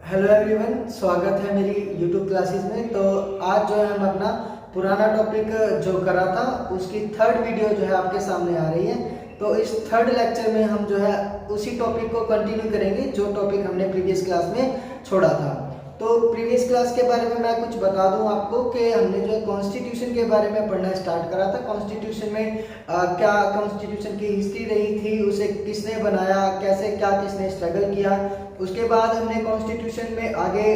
Hello everyone, स्वागत है मेरी यूट्यूब क्लासेस में। तो आज जो है हम अपना पुराना टॉपिक जो करा था उसकी थर्ड वीडियो जो है आपके सामने आ रही है। तो इस थर्ड लेक्चर में हम जो है उसी टॉपिक को कंटिन्यू करेंगे जो टॉपिक हमने प्रीवियस क्लास में छोड़ा था। तो प्रीवियस क्लास के बारे में मैं कुछ बता दूं आपको कि हमने जो है कॉन्स्टिट्यूशन के बारे में पढ़ना स्टार्ट करा था। कॉन्स्टिट्यूशन में क्या कॉन्स्टिट्यूशन की हिस्ट्री रही थी, उसे किसने बनाया, कैसे क्या किसने स्ट्रगल किया। उसके बाद हमने कॉन्स्टिट्यूशन में आगे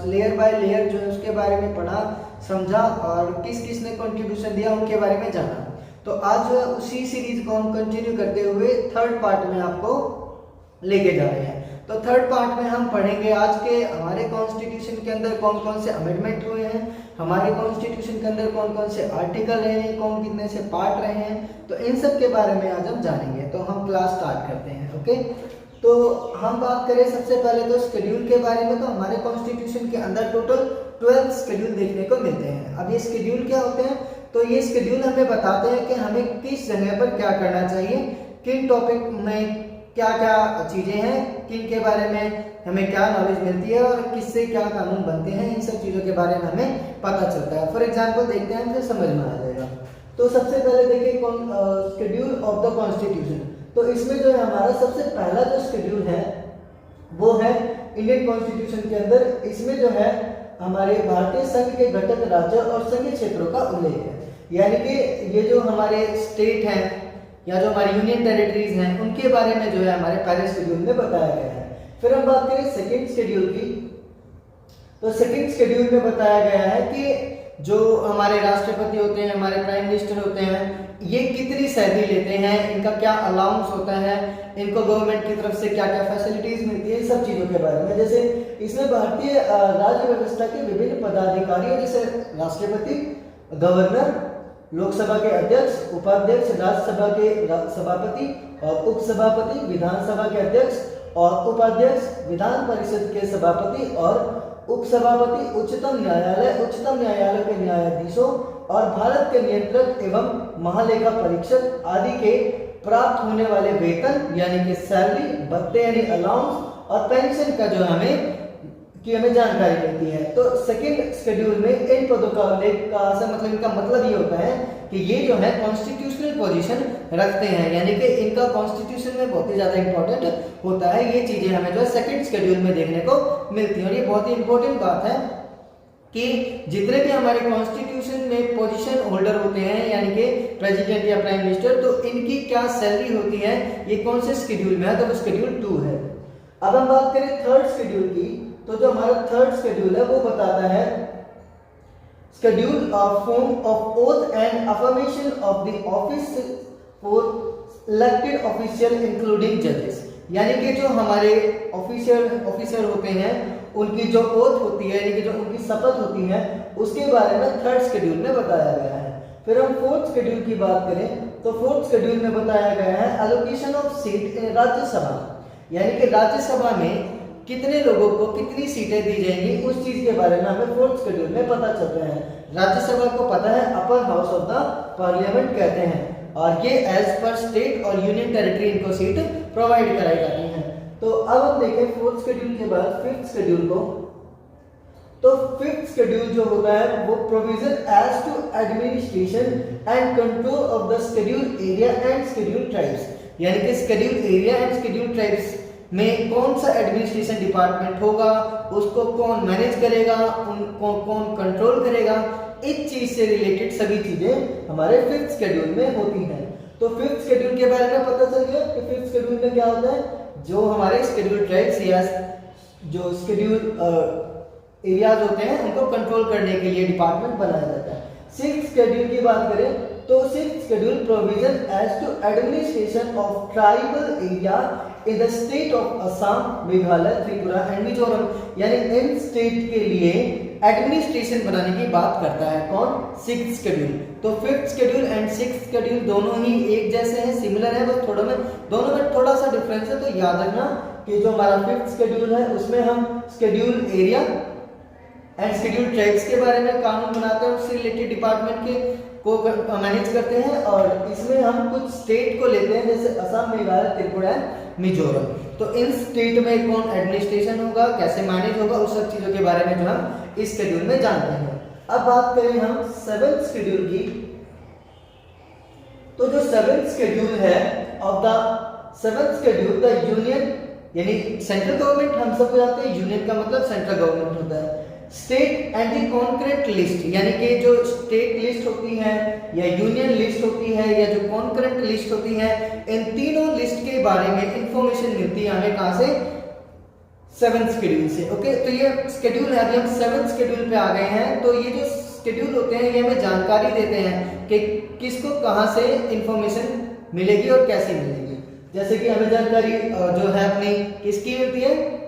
लेयर बाय लेयर जो है उसके बारे में पढ़ा, समझा और किस किस ने कंट्रीब्यूशन दिया उनके बारे में जाना। तो आज जो है उसी सीरीज को हम कंटिन्यू करते हुए थर्ड पार्ट में आपको लेके जा रहे हैं। तो थर्ड पार्ट में हम पढ़ेंगे आज के हमारे कॉन्स्टिट्यूशन के अंदर कौन कौन से अमेंडमेंट हुए हैं, हमारे कॉन्स्टिट्यूशन के अंदर कौन कौन से आर्टिकल रहे हैं, कौन कितने से पार्ट रहे हैं। तो इन सब के बारे में आज हम जानेंगे। तो हम क्लास स्टार्ट करते हैं। ओके, तो हम बात करें सबसे पहले तो शेड्यूल के बारे में। तो हमारे कॉन्स्टिट्यूशन के अंदर टोटल 12 शेड्यूल देखने को मिलते हैं। अब ये शेड्यूल क्या होते हैं? तो ये शेड्यूल हमें बताते हैं कि हमें किस जगह पर क्या करना चाहिए, किन टॉपिक में क्या क्या चीजें हैं, किन के बारे में हमें क्या नॉलेज मिलती है और किससे क्या कानून बनते हैं। इन सब चीजों के बारे में हमें पता चलता है। फॉर एग्जाम्पल देखते हैं, फिर समझ में आ जाएगा। तो सबसे पहले देखिए शेड्यूल ऑफ द कॉन्स्टिट्यूशन। तो इसमें जो है हमारा सबसे पहला जो शेड्यूल है वो है इंडियन कॉन्स्टिट्यूशन के अंदर। इसमें जो है हमारे भारतीय संघ के घटक राज्य और संघीय क्षेत्रों का उल्लेख है। यानी कि ये जो हमारे स्टेट हैं या जो हमारी यूनियन टेरिटरीज हैं उनके बारे में जो है हमारे पहले शेड्यूल में बताया गया है। फिर हम बात करें सेकेंड शेड्यूल की। तो सेकेंड शेड्यूल में बताया गया है कि जो हमारे राष्ट्रपति होते हैं, हमारे प्राइम मिनिस्टर होते हैं, ये कितनी सैलरी लेते हैं, इनका क्या अलाउंस होता है, इनको गवर्नमेंट की तरफ से क्या क्या फैसिलिटीज मिलती है, सब चीजों के बारे में। जैसे इसमें भारतीय राज्य व्यवस्था के विभिन्न पदाधिकारियों जैसे राष्ट्रपति, गवर्नर, लोकसभा के अध्यक्ष, उपाध्यक्ष, राज्यसभा के सभापति और उपसभापति, विधानसभा के अध्यक्ष और उपाध्यक्ष, विधान परिषद के सभापति और उपसभापति, उच्चतम न्यायालय के न्यायाधीशों और भारत के नियंत्रक एवं महालेखा परीक्षक आदि के प्राप्त होने वाले वेतन यानी कि सैलरी, भत्ते यानी अलाउंस और पेंशन का जो हमें जानकारी मिलती है। तो सेकंड शेड्यूल में इन पदों का उल्लेख का मतलब इनका मतलब ये होता है कि ये जो है कॉन्स्टिट्यूशनल पोजीशन रखते हैं, यानी कि इनका कॉन्स्टिट्यूशन में बहुत ही ज्यादा इंपॉर्टेंट होता है। ये चीजें हमें जो है सेकंड शेड्यूल में देखने को मिलती है। और ये बहुत ही इंपॉर्टेंट बात है कि जितने भी हमारे कॉन्स्टिट्यूशन में पोजीशन होल्डर होते हैं यानी कि प्रेसिडेंट या प्राइम मिनिस्टर, तो इनकी क्या सैलरी होती है, ये कौन से शेड्यूल में है? तो वो शेड्यूल 2 है। अब हम बात करें थर्ड शेड्यूल की। तो जो हमारा थर्ड शेड्यूल है वो बताता है schedule of form of oath and affirmation of the office for elected official including जजेस। यानी कि जो हमारे ऑफिसर होते हैं उनकी जो ओथ होती है यानी कि जो उनकी शपथ होती है उसके बारे में थर्ड शेड्यूल में बताया गया है। फिर हम फोर्थ शेड्यूल की बात करें तो फोर्थ शेड्यूल में बताया गया है एलोकेशन ऑफ सीट इन राज्यसभा। यानी कि राज्यसभा में कितने लोगों को कितनी सीटें दी जाएंगी उस चीज के बारे में हमें फोर्थ शेड्यूल में पता चलता है। राज्यसभा को पता है upper house of the parliament कहते हैं और ये एज पर स्टेट और यूनियन टेरिटरी इनको सीट प्रोवाइड कराई जाती है। तो अब हम देखें फोर्थ शेड्यूल के बाद फिफ्थ शेड्यूल को। तो फिफ्थ शेड्यूल जो होता है वो provision as to administration and control of the schedule area and schedule tribes. यानी कि schedule area and schedule tribes में कौन सा एडमिनिस्ट्रेशन डिपार्टमेंट होगा, उसको कौन मैनेज करेगा, उनको कौन कंट्रोल करेगा, इस चीज से रिलेटेड सभी चीजें हमारे फिफ्थ शेड्यूल में होती हैं। तो फिफ्थ शेड्यूल के बारे में पता चल गया कि फिफ्थ शेड्यूल में क्या होता है। जो हमारे शेड्यूल ट्राइब्स या जो शेड्यूल एरियाज होते हैं उनको कंट्रोल करने के लिए डिपार्टमेंट बनाया जाता है। सिक्स्थ शेड्यूल की बात करें तो sixth schedule provision as to administration of tribal area in the state of Assam, Meghalaya, Tripura and Mizoram. यानी इन स्टेट के लिए एडमिनिस्ट्रेशन बनाने की बात करता है कौन? Sixth schedule. तो fifth schedule and sixth schedule दोनों ही एक जैसे हैं, सिमिलर है, बस दोनों में थोड़ा सा डिफरेंस है। तो याद रखना कि जो हमारा फिफ्थ शेड्यूल है उसमें हम schedule area and schedule tribes के बारे में कानून बनाते हैं, उससे रिलेटेड डिपार्टमेंट के को मैनेज करते हैं। और इसमें हम कुछ स्टेट को लेते हैं जैसे असम, मेघालय, त्रिपुरा, मिजोरम। तो इन स्टेट में कौन एडमिनिस्ट्रेशन होगा, कैसे मैनेज होगा, उस सब चीजों के बारे में जो हम इस शेड्यूल में जानते हैं। अब बात करें हम 7th शेड्यूल की, तो जो 7th शेड्यूल है of the 7th schedule the union यानी सेंट्रल गवर्नमेंट, हम सबको जानते हैं यूनियन का मतलब सेंट्रल गवर्नमेंट होता है। State and the concurrent list यानी कि जो स्टेट लिस्ट होती है या यूनियन लिस्ट होती है या जो कॉन्करेंट लिस्ट होती है, इन तीनों लिस्ट के बारे में इंफॉर्मेशन मिलती है हमें कहां से, 7th शेड्यूल से। ओके, तो ये शेड्यूल है, अभी हम 7th शेड्यूल पे आ गए हैं। तो ये जो शेड्यूल होते हैं ये हमें जानकारी देते हैं कि किसको कहां से इंफॉर्मेशन मिलेगी और कैसे मिलेगी। जैसे कि हमें जानकारी जो है अपनी किसकी मिलती है,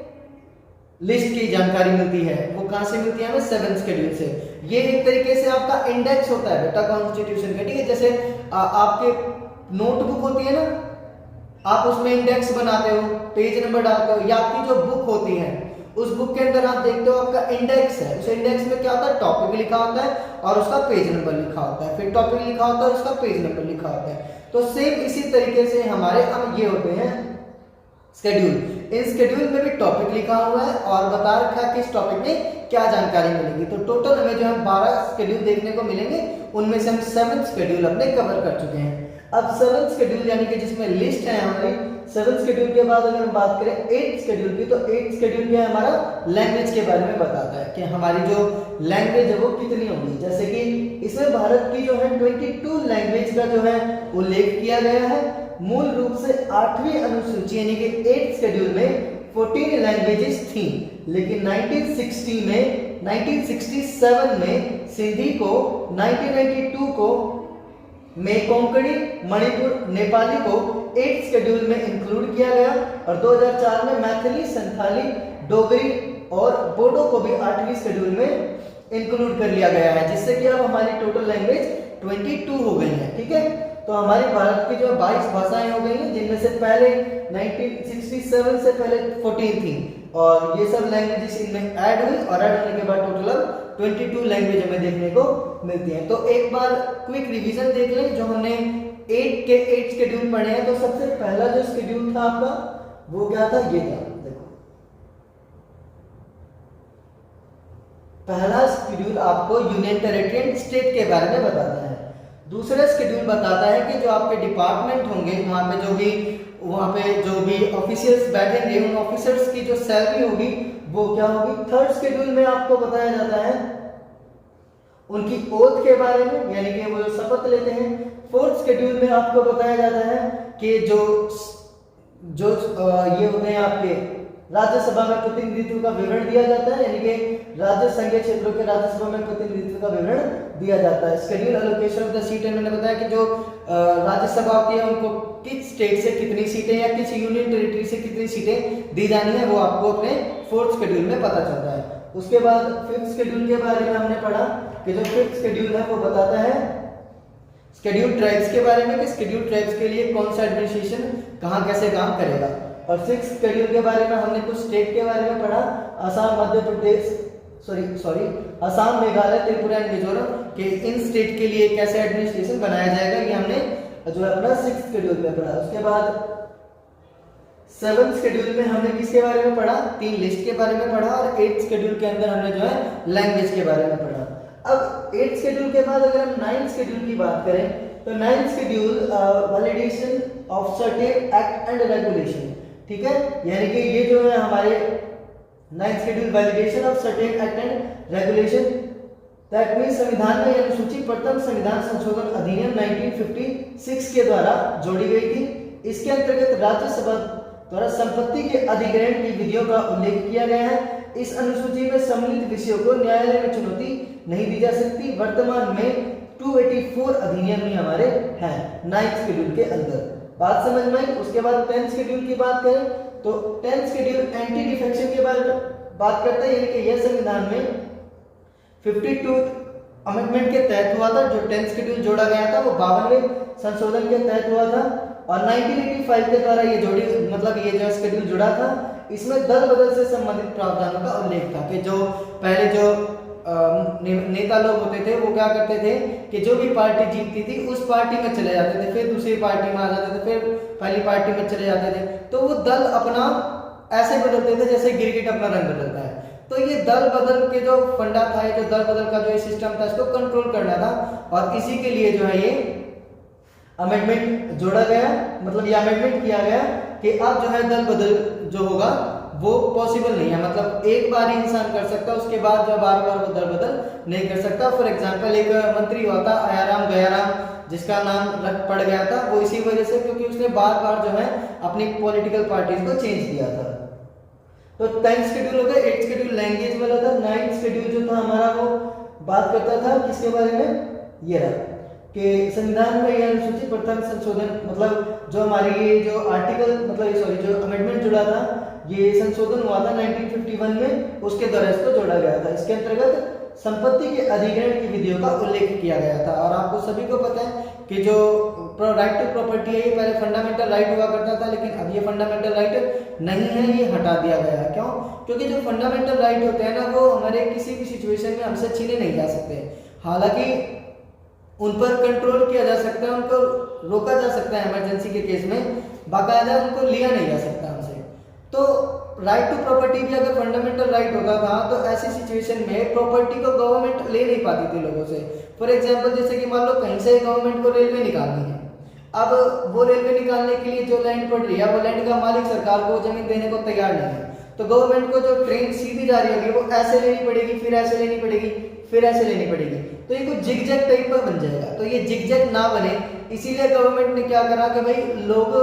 लिस्ट की जानकारी मिलती है, वो कहां से मिलती है हमें, 7th शेड्यूल से। ये एक तरीके से आपका इंडेक्स होता है बेटा कॉन्स्टिट्यूशन का, ठीक है। जैसे आपके नोटबुक होती है ना, आप उसमें इंडेक्स बनाते हो, पेज नंबर डालते हो, या आपकी जो बुक होती है उस बुक के अंदर आप देखते हो आपका इंडेक्स है, उस इंडेक्स में क्या होता है, टॉपिक लिखा होता है और उसका पेज नंबर लिखा होता है, फिर टॉपिक लिखा होता है और उसका पेज नंबर लिखा होता है। तो सेम इसी तरीके से हमारे अब ये होते हैं शेड्यूल। इन शेड्यूल में भी टॉपिक लिखा हुआ है और बता रखा है कि इस टॉपिक में क्या जानकारी मिलेगी। तो टोटल हमें जो है 12 शेड्यूल देखने को मिलेंगे, उनमें से हम 7th शेड्यूल अपने कवर कर चुके हैं। अब 7th शेड्यूल यानी कि जिसमें लिस्ट है हमारी, 7th शेड्यूल के बाद अगर हम बात करें 8th शेड्यूल की, तो 8th शेड्यूल क्या है हमारा, लैंग्वेज के बारे में बताता है कि हमारी जो लैंग्वेज है वो कितनी होगी। जैसे कि इसमें भारत की जो है 22 लैंग्वेज का जो है उल्लेख किया गया है। मूल रूप से 8वीं अनुसूची यानी कि 8th शेड्यूल में 14 लैंग्वेजेस थी, लेकिन 1967 में सिंधी को, 1992 को में कोंकणी, मणिपुर, नेपाली को 8th शेड्यूल में इंक्लूड किया गया और 2004 में मैथिली, संथाली, डोगरी और बोडो को भी 8वीं शेड्यूल में इंक्लूड कर लिया गया है, जिससे कि अब हमारी टोटल लैंग्वेज 22 हो गई है, ठीक है। तो हमारी भारत की जो 22 भाषाएं हो गई हैं, जिनमें से पहले 1967 से पहले 14 थी और ये सब लैंग्वेजेस इनमें ऐड हुई और ऐड होने के बाद टोटल अब 22 लैंग्वेज हमें देखने को मिलती हैं। तो एक बार क्विक रिवीजन देख लें जो हमने 8 शेड्यूल पढ़े हैं। तो सबसे पहला जो शेड्यूल था आपका वो क्या था, ये था, देखो पहला शेड्यूल आपको यूनियन टेरिटरी एंड स्टेट के बारे में बताता है। दूसरा शेड्यूल बताता है कि जो आपके डिपार्टमेंट होंगे वहां पे जो भी ऑफिशियल्स बैठेंगे उन ऑफिसर्स की जो सैलरी होगी वो क्या होगी। थर्ड शेड्यूल में आपको बताया जाता है उनकी ओथ के बारे में, यानी कि वो जो शपथ लेते हैं। फोर्थ शेड्यूल में आपको बताया जाता है कि जो ये होते हैं आपके राज्यसभा में प्रतिनिधित्व का विवरण दिया जाता है, यानी कि राज्य संघीय क्षेत्रों के राज्यसभा में प्रतिनिधित्व का विवरण दिया जाता है। Schedule allocation of the seat, मैंने बताया कि जो राज्यसभा होती है उनको किस स्टेट से कितनी सीटें या किस यूनियन टेरिटरी से कितनी सीटें दी जानी है वो आपको अपने फोर्थ शेड्यूल में पता चलता है। उसके बाद फिफ्थ शेड्यूल के बारे में हमने पढ़ा कि जो फिफ्थ शेड्यूल है वो बताता है शेड्यूल ट्राइब्स के बारे में कि शेड्यूल ट्राइब्स के लिए कौन सा एडमिनिस्ट्रेशन कहाँ कैसे काम करेगा। और सिक्स्थ शेड्यूल के बारे में हमने कुछ स्टेट के बारे में पढ़ा, असम, मध्य प्रदेश, असम, मेघालय, त्रिपुरा एंड मिजोरम के इन स्टेट के लिए कैसे एडमिनिस्ट्रेशन बनाया जाएगा, ये हमने जो है अपना सिक्स्थ शेड्यूल में पढ़ा। उसके बाद सेवंथ शेड्यूल में हमने किसके बारे में पढ़ा, 3 लिस्ट के बारे में पढ़ा और 8th शेड्यूल के अंदर हमने जो है लैंग्वेज के बारे में पढ़ा। अब 8th शेड्यूल के बाद अगर हम 9th शेड्यूल की बात करें तो 9th schedule validation of certain act and regulation, ठीक है, यानी कि ये जो है हमारे 9th schedule validation of certain act and regulation, that means संविधान में अनुसूची प्रथम संविधान संशोधन अधिनियम 1956 के द्वारा जोड़ी गई थी। इसके अंतर्गत राज्यसभा द्वारा संपत्ति के अधिग्रहण की विधियों का उल्लेख किया गया है। इस अनुसूची में सम्मिलित विषयों को न्यायालय में चुनौती नहीं दी जा सकती। वर्तमान में 284 अधिनियम ही हमारे हैं 9th शेड्यूल के अंदर। बात समझ में आई। उसके बाद 10th शेड्यूल की बात करें तो 10th शेड्यूल एंटी डिफेक्शन के बारे में बात करता है, यानी कि यह संविधान में 52 अमेंडमेंट के तहत हुआ था। जो 10th शेड्यूल जोड़ा गया था वो 52वें संशोधन के तहत हुआ था और 1985 के द्वारा ये जो शेड्यूल जुड़ा था, इसमें दल बदल से संबंधित प्रावधानों का उल्लेख था कि जो पहले जो नेता लोग होते थे वो क्या करते थे कि जो भी पार्टी जीतती थी उस पार्टी में चले जाते थे, फिर दूसरी पार्टी में आ जाते थे, फिर पहली पार्टी में चले जाते थे। तो वो दल अपना ऐसे बदलते थे जैसे गिरगिट अपना रंग बदलता है। तो ये दल बदल के जो फंडा था, ये जो दल बदल का जो ये सिस्टम था, इसको कंट्रोल करना था। और इसी के लिए जो है ये अमेंडमेंट जोड़ा गया, मतलब ये अमेंडमेंट किया गया कि अब जो है दल बदल जो होगा वो पॉसिबल नहीं है। मतलब एक बार ही इंसान कर सकता है, उसके बाद जो बार बार वो दल बदल नहीं कर सकता। फॉर एग्जांपल एक मंत्री हुआ था आयाराम गयाराम, जिसका नाम पड़ गया था वो इसी वजह से क्योंकि उसने बार बार जो है अपनी पॉलिटिकल पार्टीज को चेंज किया था। तो 10th शेड्यूल हो गया। 8th शेड्यूल लैंग्वेज वाला था। 9th शेड्यूल जो था हमारा वो बात करता था किसके बारे में, ये रहा कि संविधान में यह अनुसूचित प्रथम संशोधन, मतलब जो हमारी ये जो आर्टिकल मतलब सॉरी जो अमेंडमेंट जुड़ा था, ये संशोधन हुआ था 1951 में, उसके द्वारा इसको जोड़ा गया था। इसके अंतर्गत संपत्ति के अधिग्रहण की विधियों का उल्लेख किया गया था। और आपको सभी को पता है कि जो राइट टू प्रॉपर्टी है ये पहले फंडामेंटल राइट हुआ करता था, लेकिन अब ये फंडामेंटल राइट नहीं है, ये हटा दिया गया है। क्यों? क्योंकि जो फंडामेंटल राइट होते हैं ना वो हमारे किसी भी सिचुएशन में हमसे छीने नहीं जा सकते। हालांकि उन पर कंट्रोल किया जा सकता है, उनको रोका जा सकता है इमरजेंसी के केस में, बाकायदा उनको लिया नहीं जा सकता हमसे। तो राइट टू प्रॉपर्टी भी अगर फंडामेंटल राइट होता था तो ऐसी सिचुएशन में प्रॉपर्टी को गवर्नमेंट ले नहीं पाती थी लोगों से। फॉर एग्जांपल जैसे कि मान लो कहीं से गवर्नमेंट को रेलवे निकालनी है, अब वो रेलवे निकालने के लिए जो लैंड पड़ रही है वो लैंड का मालिक सरकार को जमीन देने को तैयार नहीं है, तो गवर्नमेंट को जो ट्रेन सीधी जा रही होगी वो ऐसे लेनी पड़ेगी, फिर ऐसे लेनी पड़ेगी, फिर ऐसे लेनी पड़ेगी, तो ये कुछ जिगजैग टाइप का बन जाएगा। तो ये जिगजैग ना बने इसीलिए गवर्नमेंट ने क्या करा कि भाई लोग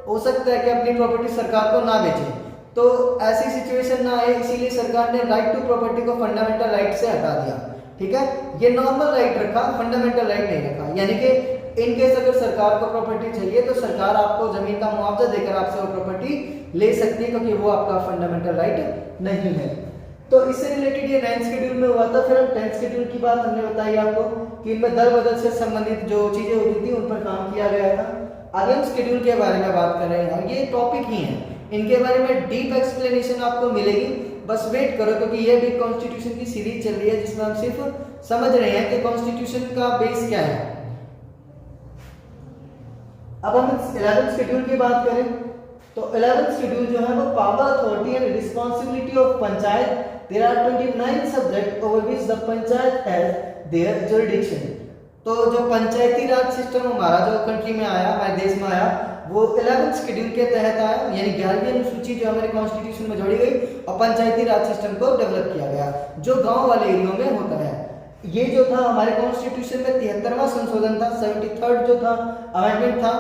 हो सकता है कि अपनी प्रॉपर्टी सरकार को ना बेचे, तो ऐसी सिचुएशन ना आए, इसीलिए सरकार ने राइट टू प्रॉपर्टी को फंडामेंटल राइट से हटा दिया। ठीक है, ये नॉर्मल राइट रखा, फंडामेंटल राइट नहीं रखा। यानी कि इनकेस अगर सरकार को प्रॉपर्टी चाहिए तो सरकार आपको जमीन का मुआवजा देकर आपसे वो प्रॉपर्टी ले सकती है, क्योंकि वो आपका फंडामेंटल राइट नहीं है। तो इससे रिलेटेड ये 9th शेड्यूल में हुआ था। फिर 10th शेड्यूल की बात हमने बताई आपको कि इनमें दल बदल से संबंधित जो चीजें होती थी उन पर काम किया गया था। आगे हम शेड्यूल के बारे में बात कर रहे हैं और ये टॉपिक ही है, इनके बारे में डीप एक्सप्लेनेशन आपको मिलेगी, बस वेट करो, क्योंकि ये भी कॉन्स्टिट्यूशन की सीरीज चल रही है जिसमें हम सिर्फ समझ रहे हैं कि कॉन्स्टिट्यूशन का बेस क्या है। अब हम 11th शेड्यूल की बात करें तो 11th शेड्यूल जो है वो power, authority and responsibility of panchayat. There are 29 subject over which the panchayat has their jurisdiction. तो जो पंचायती राज सिस्टम हमारा जो कंट्री में आया, हमारे देश में आया, वो 11th शेड्यूल के तहत आया, यानी 11वीं अनुसूची जो हमारे कॉन्स्टिट्यूशन में जोड़ी गई और पंचायती राज सिस्टम को डेवलप किया गया जो गांव वाले एरियो में होता है। ये जो था हमारे कॉन्स्टिट्यूशन में 73वां संशोधन था, 73rd जो था अमेंडमेंट था।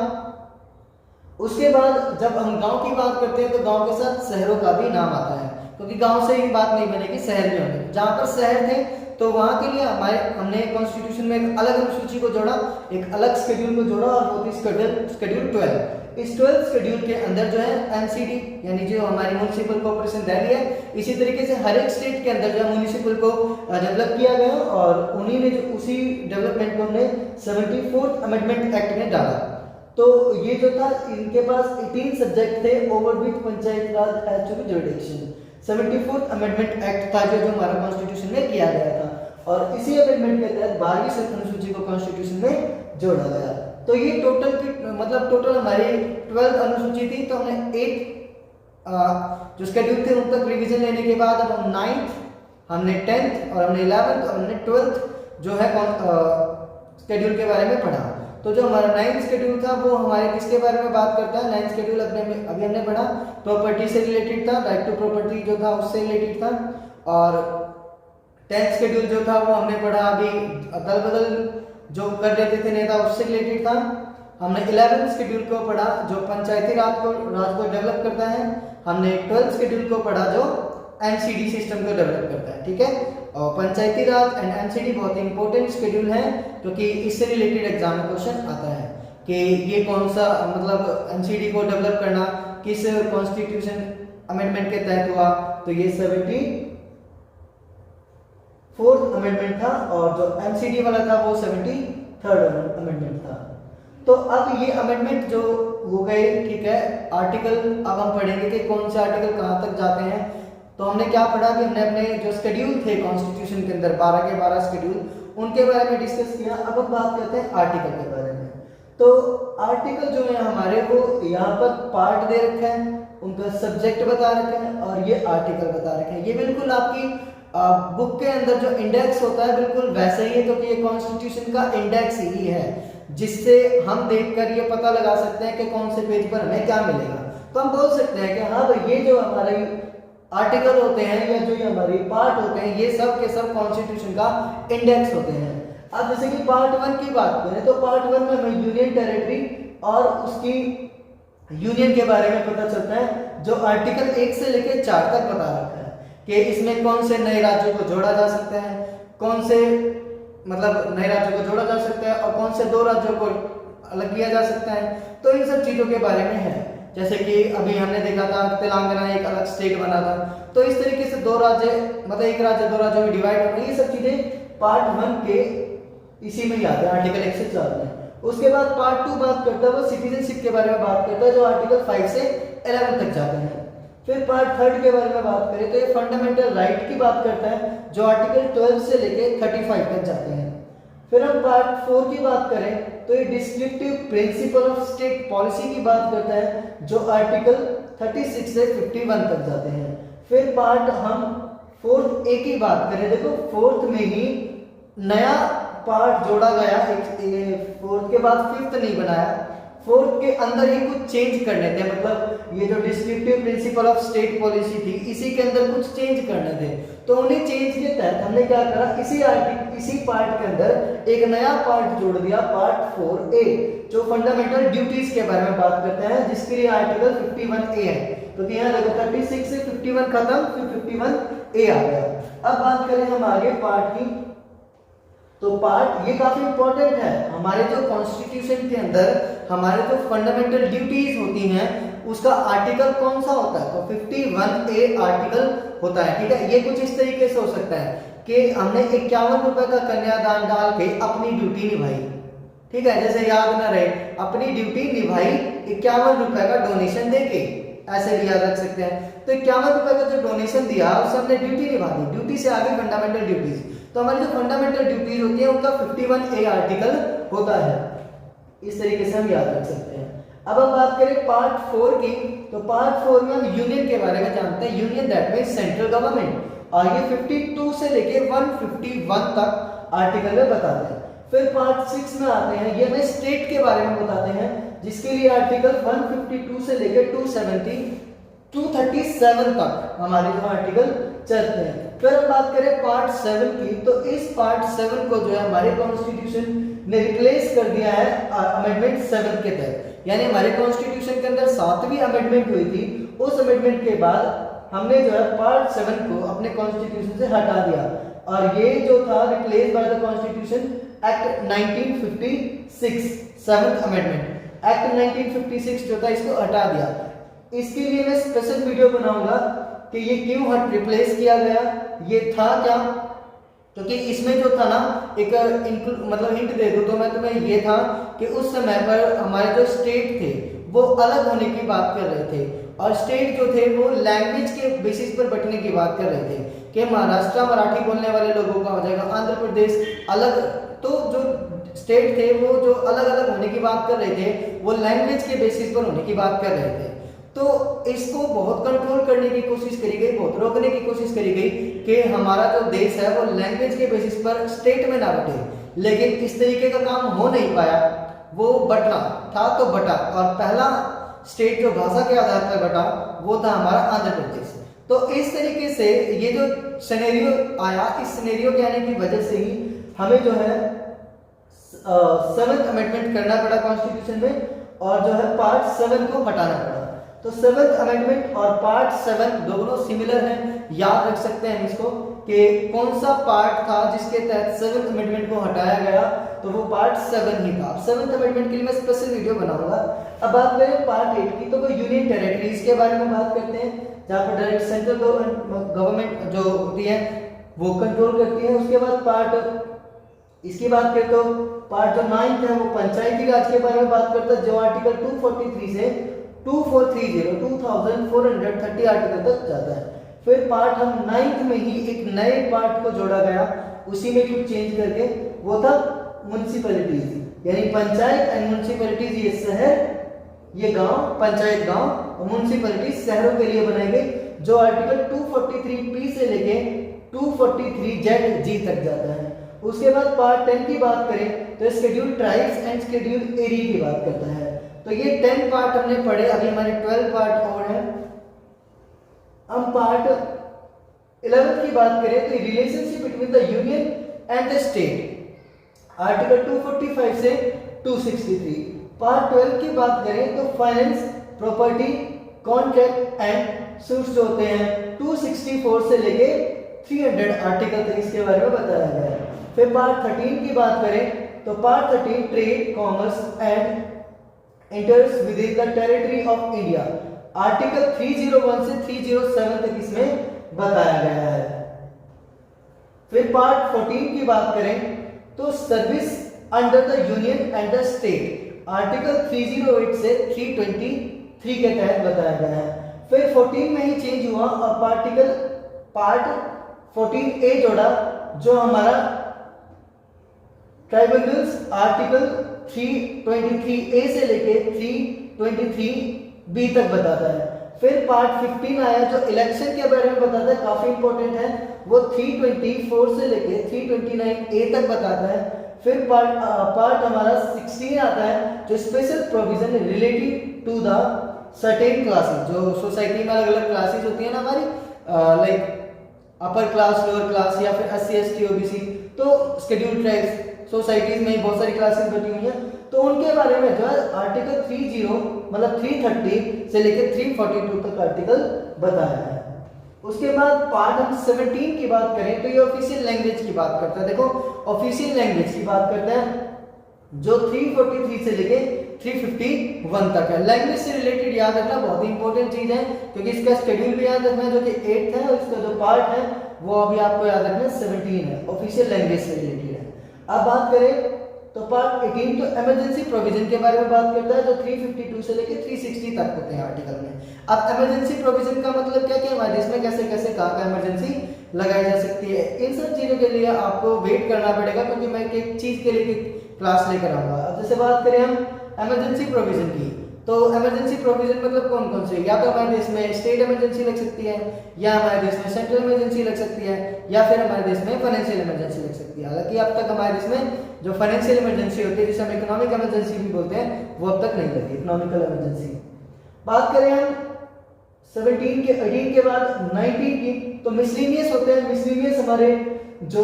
उसके बाद जब हम गांव की बात करते हैं तो गांव के साथ शहरों का भी नाम आता है, क्योंकि गांव से ही बात नहीं बनेगी, शहर भी होंगे। जहां पर शहर थे तो वहां के लिए हमने कॉन्स्टिट्यूशन में एक अलग अनुसूची को जोड़ा, एक अलग शेड्यूल को जोड़ा, और वो थी शेड्यूल 12। इस 12th शेड्यूल के अंदर जो है एमसीडी यानी जो हमारी म्युनिसिपल कॉर्पोरेशन दिल्ली है, इसी तरीके से हर एक स्टेट के अंदर जो है म्युनिसिपल को डेवलप किया गया, और उन्हीं ने जो उसी डेवलपमेंट को हमने 74th अमेंडमेंट एक्ट में डाला। तो ये जो था इनके पास 18 सब्जेक्ट थे over which Panchayat Raj has to be jurisdiction. 74th amendment act था जो हमारा कॉन्स्टिट्यूशन में किया गया था, और इसी अमेंडमेंट के तहत 12वीं अनुसूची को कॉन्स्टिट्यूशन में जोड़ा गया। तो ये टोटल हमारी 12th अनुसूची थी। तो हमने 8 जो शेड्यूल थे उन तक रिवीजन लेने के बाद अब हम 9th, हमने 10th और हमने 11th और हमने 12th जो है शेड्यूल के बारे में पढ़ा। तो जो हमारा 9th शेड्यूल था वो हमारे किसके बारे में बात करता है? 9th शेड्यूल अभी हमने पढ़ा प्रॉपर्टी से रिलेटेड था, राइट टू प्रॉपर्टी जो था उससे रिलेटेड था। और 10th शेड्यूल जो था वो हमने पढ़ा अभी अदल बदल जो कर लेते थे नेता उससे रिलेटेड था। हमने 11th शेड्यूल को पढ़ा जो पंचायती राज को डेवलप करता है। हमने 12th शेड्यूल को पढ़ा जो एमसीडी सिस्टम को डेवलप करता है। ठीक है, और पंचायती राज एंड एमसीडी बहुत इंपॉर्टेंट शेड्यूल है, क्योंकि इससे रिलेटेड एग्जाम में क्वेश्चन आता है कि ये कौन सा मतलब एमसीडी को डेवलप करना किस कॉन्स्टिट्यूशन अमेंडमेंट के तहत हुआ। तो ये 74th अमेंडमेंट था, और जो एमसीडी वाला था वो 73rd अमेंडमेंट था। तो अब ये अमेंडमेंट जो हो गए, ठीक है, आर्टिकल अब हम पढ़ेंगे कि कौन से आर्टिकल कहां तक जाते हैं। तो हमने क्या पढ़ा कि हमने अपने जो शेड्यूल थे कॉन्स्टिट्यूशन के अंदर 12 के 12 शेड्यूल, उनके बारे में डिस्कस किया। अब हम बात करते हैं आर्टिकल के बारे में। तो आर्टिकल जो है हमारे, वो यहाँ पर पार्ट दे रखा है, उनका सब्जेक्ट बता रखा है और ये आर्टिकल बता रखा है। ये बिल्कुल आपकी बुक के अंदर जो इंडेक्स होता है बिल्कुल वैसे ही है, क्योंकि ये कॉन्स्टिट्यूशन का इंडेक्स ही है, जिससे हम देखकर ये पता लगा सकते हैं कि कौन से पेज पर हमें क्या मिलेगा। तो हम बोल सकते हैं कि हाँ भाई, ये जो हमारे आर्टिकल होते हैं या जो ये हमारे पार्ट होते हैं, ये सब के सब कॉन्स्टिट्यूशन का इंडेक्स होते हैं। अब जैसे कि पार्ट 1 की बात करें तो पार्ट 1 में हमें यूनियन टेरिटरी और उसकी यूनियन के बारे में पता चलता है, जो आर्टिकल 1 से लेकर 4 तक बता रखा है कि इसमें कौन से नए राज्यों को जोड़ा जा सकता है, कौन से मतलब नए राज्यों को जोड़ा जा सकता है और कौन से 2 राज्यों को अलग किया जा सकता है। तो इन सब चीजों के बारे में है। जैसे कि अभी हमने देखा था तेलंगाना एक अलग स्टेट बना था, तो इस तरीके से 2 राज्य मतलब एक राज्य 2 राज्यों में डिवाइड हो गए। ये सब चीजें पार्ट 1 के इसी में ही आते हैं, आर्टिकल 1 से 4 में। उसके बाद पार्ट 2 बात करता है वो सिटीजनशिप के बारे में बात करता है, जो आर्टिकल 5 से 11 तक जाते हैं। फिर पार्ट 3 के बारे में बात करें तो ये फंडामेंटल राइट की बात करता है, जो आर्टिकल 12 से लेके 35 तक जाते हैं। फिर हम पार्ट 4 की बात करें तो ये descriptive principle of state policy की बात करता है, जो आर्टिकल 36 से 51 तक जाते हैं। फिर पार्ट हम 4th ए की बात करें, देखो 4th में ही नया पार्ट जोड़ा गया, एक 4th के बाद 5th नहीं बनाया, 4th के अंदर ही कुछ चेंज करने थे। मतलब ये जो descriptive principle of state policy थी, इसी के अंदर कुछ चेंज करने थे। तो उन्हें चेंज के तहत हमने क्या करा, इसी पार्ट के अंदर एक नया पार्ट जोड़ दिया, पार्ट 4A, जो फंडामेंटल ड्यूटीज के बारे में बात करते हैं, जिसके लिए आर्टिकल 51A है। तो यहाँ देखो 36 से 51 खत्म, फिर 51A आ गया। अब बात करें हम आगे पार्ट की, तो पार्ट ये काफी इंपॉर्टेंट है। हमारे जो कॉन्स्टिट्यूशन के अंदर हमारे जो फंडामेंटल ड्यूटीज होती हैं, उसका आर्टिकल कौन सा होता है, तो 51A आर्टिकल होता है। ठीक है, ये कुछ इस तरीके से हो सकता है कि हमने 51 रुपए का कन्यादान डाल के अपनी ड्यूटी निभाई। ठीक है, जैसे याद ना रहे, अपनी ड्यूटी निभाई 51 रुपए का डोनेशन देके, ऐसे भी याद रख सकते हैं। तो 51 रुपए का जो डोनेशन दिया उससे हमने ड्यूटी निभा दी। ड्यूटी से आगे फंडामेंटल ड्यूटीज, तो हमारी जो फंडामेंटल ड्यूटीज होती है उनका 51A आर्टिकल होता है। इस तरीके से हम याद रख सकते हैं। अब हम बात करें पार्ट 4 की, तो पार्ट 4 में हम यूनियन के बारे में जानते हैं। Union that means central government, और ये 52 से लेके 151 तक आर्टिकल में बताते हैं। फिर पार्ट 6 में आते हैं, ये हमें स्टेट के बारे में बताते हैं, जिसके लिए आर्टिकल 152 से लेके 237 तक हमारे जो आर्टिकल चलते हैं। फिर हम बात करें पार्ट 7 की, तो इस पार्ट 7 को जो है हमारे कॉन्स्टिट्यूशन ने रिप्लेस कर दिया है अमेंडमेंट 7 के तहत। यानी हमारे कॉन्स्टिट्यूशन के अंदर 7वीं अमेंडमेंट हुई थी, उस अमेंडमेंट के बाद हमने जो है पार्ट 7 को अपने कॉन्स्टिट्यूशन से हटा दिया, और ये जो था replace by the constitution act 1956, 7th amendment act 1956 जो था, इसको हटा दिया। इसके लिए मैं स्पेशल वीडियो बनाऊंगा कि ये क्यों रिप्लेस किया गया, ये था क्या, क्योंकि इसमें जो था ना एक मतलब हिंट दे दूं तो मैं तुम्हें, ये था कि उस समय पर हमारे जो स्टेट थे वो अलग होने की बात कर रहे थे, और स्टेट जो थे वो लैंग्वेज के बेसिस पर बंटने की बात कर रहे थे कि महाराष्ट्र मराठी बोलने वाले लोगों का हो जाएगा, आंध्र प्रदेश अलग। तो जो स्टेट थे वो जो अलग अलग होने की बात कर रहे थे, वो लैंग्वेज के बेसिस पर होने की बात कर रहे थे। तो इसको बहुत कंट्रोल करने की कोशिश करी गई, बहुत रोकने की कोशिश करी गई कि हमारा जो देश है वो लैंग्वेज के बेसिस पर स्टेट में ना बटे। लेकिन इस तरीके का काम हो नहीं पाया, वो बटना था तो बटा, और पहला स्टेट जो भाषा के आधार पर बटा वो था हमारा आंध्र प्रदेश। तो इस तरीके से ये जो सिनेरियो आया, इस सिनेरियो के आने की वजह से ही हमें जो है 7th अमेंडमेंट करना पड़ा कॉन्स्टिट्यूशन में, और जो है पार्ट 7 को हटाना पड़ा। तो 7th अमेंडमेंट और पार्ट 7 दोनों सिमिलर हैं, याद रख सकते हैं इसको कि कौन सा पार्ट था जिसके तहत 7th अमेंडमेंट को हटाया गया, तो वो पार्ट 7 ही था। 7th अमेंडमेंट के लिए मैं स्पेशल वीडियो बनाऊंगा। अब बात करें पार्ट 8 की, तो वो यूनियन टेरिटरीज के बारे में बात करते हैं, जहाँ पर डायरेक्ट सेंट्रल गवर्नमेंट जो होती है वो कंट्रोल करती है। उसके बाद पार्ट इसकी बात करें तो पार्ट जो 9th है वो पंचायती राज के बारे में बात करता है, जो आर्टिकल 243 से 2430 2430 आर्टिकल तक जाता है। फिर पार्ट हम 9th में ही एक नए पार्ट को जोड़ा गया, उसी में कुछ चेंज करके, वो था म्युनिसिपैलिटीज, यानी पंचायत एंड म्युनिसिपैलिटीज, ये शहर, ये गांव, पंचायत गांव, और म्युनिसिपैलिटीज शहरों के लिए बनाई गई, जो आर्टिकल 243 से लेके 243 जी तक जाता है। उसके बाद पार्ट 10 की बात करें तो schedule tribes and schedule area की बात करता है। तो ये 10 पार्ट हमने पढ़े, अभी हमारे 12 पार्ट और हैं। हम पार्ट 11 की बात करें तो relationship between the union and the state, article 245 से 263। पार्ट 12 की बात करें तो finance, property, contract and suits जो होते हैं 264 से लेके 300 आर्टिकल तक इसके बारे में बताया गया है। फिर पार्ट 13 की बात करें तो part 13 trade, commerce and इंटर्स with in the territory of India, article 301 से 307 तक इसमें बताया गया है। फिर पार्ट 14 की बात करें तो service under the union and the state, article 308 से 323 के तहत बताया गया है। फिर 14 में ही चेंज हुआ और पार्ट 14A जोड़ा, जो हमारा ट्राइब्यूनल्स, आर्टिकल 323A से लेके 323B तक बताता है। फिर पार्ट 15 आया जो इलेक्शन के बारे में बताता है, काफी इंपॉर्टेंट है, वो 324 से लेके 329A तक बताता है। फिर पार्ट हमारा 16 आता है जो special provision relative to the certain classes, जो सोसाइटी में अलग अलग क्लासेस होती है ना हमारी, like upper class, lower class, या फिर SC ST OBC, तो शेड्यूल ट्राइब्स सोसाइटीज में बहुत सारी क्लासेस बनी हुई हैं, तो उनके बारे में जो है आर्टिकल 330 से लेकर 342 तक आर्टिकल बताया है। उसके बाद पार्ट हम 17 की बात करें तो ये ऑफिशियल लैंग्वेज की बात करता है। देखो ऑफिशियल लैंग्वेज की बात करते हैं जो 343 से लेके 351 तक है। लैंग्वेज से रिलेटेड याद रखना बहुत ही इंपॉर्टेंट चीज है, क्योंकि इसका शेड्यूल भी याद रखना है जो कि 8th है, और इसका जो पार्ट है वो अभी आपको याद रखना 17 है, ऑफिशियल लैंग्वेज से रिलेटेड है। अब बात करें तो पार्ट 18 तो इमरजेंसी प्रोविजन के बारे में बात करता है, जो 352 से लेके 360 तक होते हैं आर्टिकल में। अब इमरजेंसी प्रोविजन का मतलब क्या, कि हमारे देश में कैसे कैसे कहाँ इमरजेंसी लगाई जा सकती है, इन सब चीजों के लिए आपको वेट करना पड़ेगा, क्योंकि मैं एक चीज के लिए क्लास लेकर आऊंगा। अब जैसे बात करें हम इमरजेंसी प्रोविजन की, तो इमरजेंसी प्रोविजन मतलब कौन कौन से, या तो हमारे देश में स्टेट इमरजेंसी लग सकती है, या हमारे देश में सेंट्रल इमरजेंसी लग सकती है, या फिर हमारे देश में फाइनेंशियल इमरजेंसी लग सकती है। हालांकि अब तक हमारे देश में जो फाइनेंशियल इमरजेंसी होती है, जिसे हम इकोनॉमिक इमरजेंसी भी बोलते हैं, वो अब तक नहीं लगी, इकोनॉमिकल इमरजेंसी। बात करें हम 17 के 18 के बाद 19 की, तो मिसलेनियस होते हैं। मिसलेनियस हमारे जो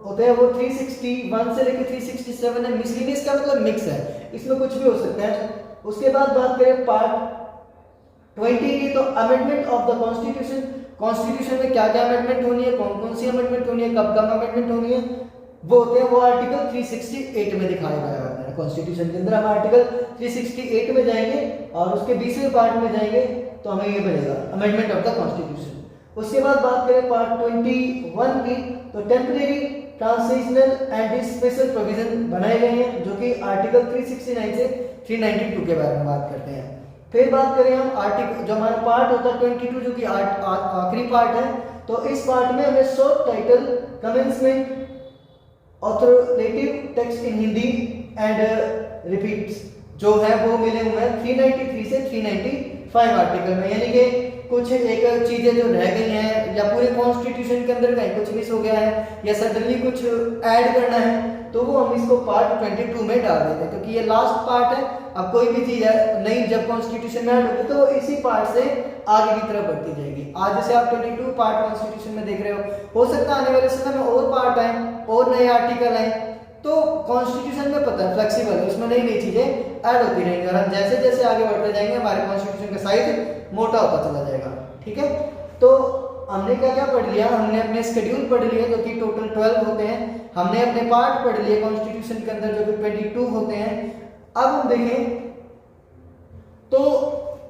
होते हैं वो 361 से लेकर 367 है। मिसलेनियस का मतलब मिक्स है, इसमें कुछ भी हो सकता है। उसके बाद बात करें पार्ट 20 की, तो amendment of the constitution, constitution में क्या क्या अमेंडमेंट होनी है, कौन कौन सी अमेंडमेंट होनी है, कब कब अमेंडमेंट होनी है, वो होते हैं, वो आर्टिकल 368 में दिखाया गया है कॉन्स्टिट्यूशन के अंदर। हम आर्टिकल 368 में जाएंगे और उसके 20वें पार्ट में जाएंगे तो हमें ये मिलेगा अमेंडमेंट ऑफ द कॉन्स्टिट्यूशन। उसके बाद बात करें पार्ट 21 की, तो temporary, transitional and special provision बनाए गए हैं, जो कि आर्टिकल 369 से 392 के बारे में बात करते हैं। फिर बात करें हम आर्टिकल, जो हमारा पार्ट होता है 22, जो कि आखिरी पार्ट है, तो इस पार्ट में हमें short title, commencement, authoritative text in Hindi and repeats जो है वो मिले हुए हैं 393 से 395 आर्टिकल में। यानी कि कुछ एक चीजें जो रह गई हैं, या पूरे कॉन्स्टिट्यूशन के अंदर कहीं कुछ मिस हो गया है, या सडनली कुछ ऐड करना है, तो वो हम इसको पार्ट 22 में डाल देते हैं, क्योंकि ये लास्ट पार्ट है। अब कोई भी चीज है नहीं, जब कॉन्स्टिट्यूशन में ऐड होगी तो इसी पार्ट से आगे की तरफ बढ़ती जाएगी। आज जैसे आप 22 पार्ट कॉन्स्टिट्यूशन में देख रहे हो सकता है आने वाले समय में और पार्ट आए और नए आर्टिकल आए। तो कॉन्स्टिट्यूशन में पता है फ्लेक्सिबल है, उसमें नई नई चीजें ऐड होती रहेंगी, और हम जैसे जैसे आगे बढ़ते जाएंगे हमारे कॉन्स्टिट्यूशन का साइज मोटा होता चला जाएगा। ठीक है, तो हमने क्या क्या पढ़ लिया, हमने अपने शेड्यूल पढ़ लिए जो कि टोटल 12 होते हैं, हमने अपने पार्ट पढ़ लिए कॉन्स्टिट्यूशन के अंदर जो कि 22 होते हैं। अब हम देखें तो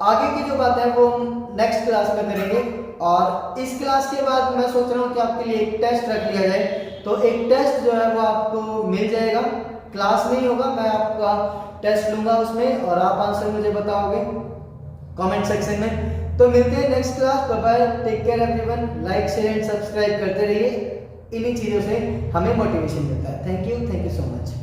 आगे की जो बात है वो हम नेक्स्ट क्लास में करेंगे, और इस क्लास के बाद मैं सोच रहा हूँ कि आपके लिए एक टेस्ट रख लिया जाए। तो एक टेस्ट जो है वो आपको मिल जाएगा, क्लास में ही होगा, मैं आपका टेस्ट लूंगा उसमें, और आप आंसर मुझे बताओगे कमेंट सेक्शन में। तो मिलते हैं next class. Bye bye, take care everyone. Like share and subscribe करते रहिए, इन्हीं चीज़ों से हमें मोटिवेशन मिलता है। Thank you so much.